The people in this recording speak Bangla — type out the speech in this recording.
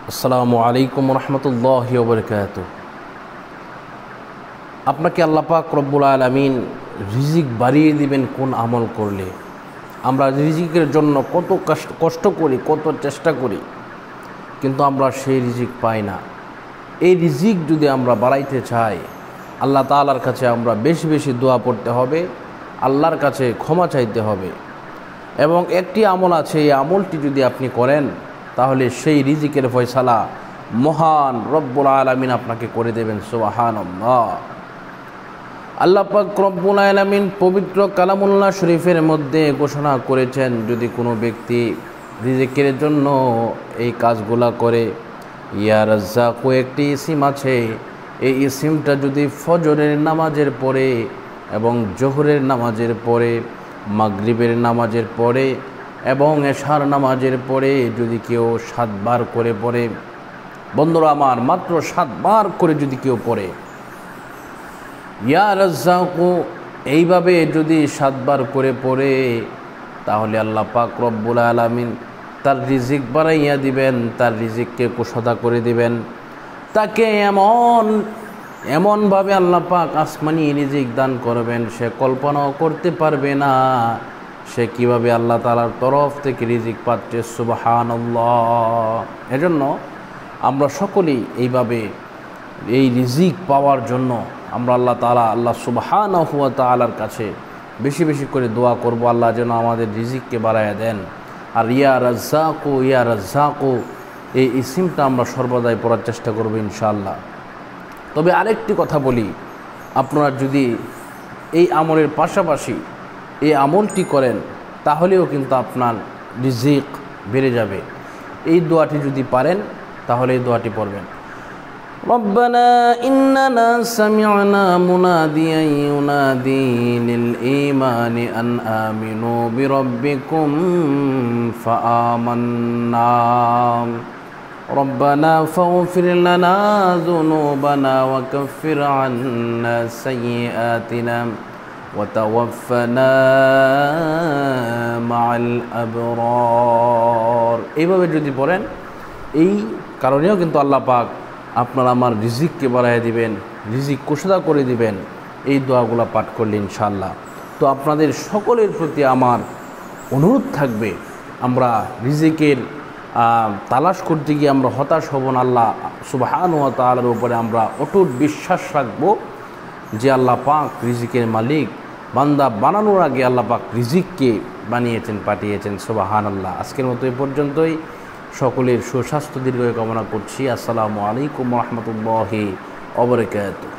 আসসালামু আলাইকুম রহমতুল্লাহি ওয়া বারাকাতুহু। আপনাকে আল্লাহ পাক রব্বুল আলামিন রিজিক বাড়িয়ে দিবেন কোন আমল করলে। আমরা রিজিকের জন্য কত কষ্ট করি, কত চেষ্টা করি, কিন্তু আমরা সেই রিজিক পাই না। এই রিজিক যদি আমরা বাড়াইতে চাই, আল্লাহ তাআলার কাছে আমরা বেশি বেশি দোয়া পড়তে হবে, আল্লাহর কাছে ক্ষমা চাইতে হবে। এবং একটি আমল আছে, এই আমলটি যদি আপনি করেন তাহলে সেই রিজিকের ফয়সালা মহান রব্বুল আলামিন আপনাকে করে দেবেন। সুবহানাল্লাহ। আল্লাহ পাক রব্বুল আলামিন পবিত্র কালামুল্লাহ শরীফের মধ্যে ঘোষণা করেছেন, যদি কোনো ব্যক্তি রিজিকের জন্য এই কাজগুলা করে, ইয়া রাজ্জাকু একটি ইসিম আছে, এই ইসিমটা যদি ফজরের নামাজের পরে এবং জোহরের নামাজের পরে, মাগরিবের নামাজের পরে এবং এশার নামাজের পরে যদি কেউ 7 বার করে পড়ে, বন্ধুরা আমার, মাত্র 7 বার করে যদি কেউ পড়ে, ইয়া রাজ্জাকু এইভাবে যদি 7 বার করে পড়ে, তাহলে আল্লাহ পাক রব্বুল আলামিন তার রিজিক বাড়াইয়া দিবেন, তার রিজিককে কুশদা করে দিবেন। তাকে এমনভাবে আল্লাহ পাক আসমানি রিজিক দান করবেন, সে কল্পনাও করতে পারবে না সে কিভাবে আল্লাহ তাআলার তরফ থেকে রিজিক পাচ্ছে। সুবহানাল্লাহ। এজন্য আমরা সকলেই এইভাবে এই রিজিক পাওয়ার জন্য আমরা আল্লাহ সুবহানাহু ওয়া তাআলার কাছে বেশি বেশি করে দোয়া করব, আল্লাহ যেন আমাদের রিজিককে বাড়াইয়া দেন। আর ইয়া রাজ্জাকু এই ইসিমটা আমরা সর্বদাই পড়ার চেষ্টা করব ইনশাআল্লাহ। তবে আরেকটি কথা বলি, আপনারা যদি এই আমলের পাশাপাশি এই আমলটি করেন তাহলেও কিন্তু আপনার রিজিক বেড়ে যাবে। এই দোয়াটি যদি পারেন তাহলে এই দোয়াটি পড়বেন। রব্বানা ইন্নানা সামি'না মুনাদিয়ান ইউনাদি লিল ঈমানি আন আমিনু বিরাব্বিকুম ফাআমান্না রব্বানা ফাগফির লানা যুনুবানা ওয়া কাফির আন্না সাইয়্যাতিনা ওয়া তাওয়াফফানা মা'আল আবরার। এইভাবে যদি পড়েন, এই কারণেও কিন্তু আল্লাহ পাক আপনার আমার রিজিককে বাড়াইয়া দিবেন, রিজিক কুশদা করে দিবেন এই দোয়াগুলো পাঠ করলে ইনশাআল্লাহ। তো আপনাদের সকলের প্রতি আমার অনুরোধ থাকবে, আমরা রিজিকের তালাশ করতে গিয়ে আমরা হতাশ হব না। আল্লাহ সুবহানাহু ওয়া তাআলার উপরে আমরা অটুট বিশ্বাস রাখবো যে আল্লাহ পাক রিজিকের মালিক। বান্দা বানানোর আগে আল্লাহ পাক রিজিককে বানিয়েছেন, পাঠিয়েছেন। সুবহানাল্লাহ। আজকের মতো এই পর্যন্তই। সকলের সুস্বাস্থ্য দীর্ঘায়ু কামনা করছি। আসসালামু আলাইকুম রহমতুল্লাহি ওয়া বারাকাতুহু।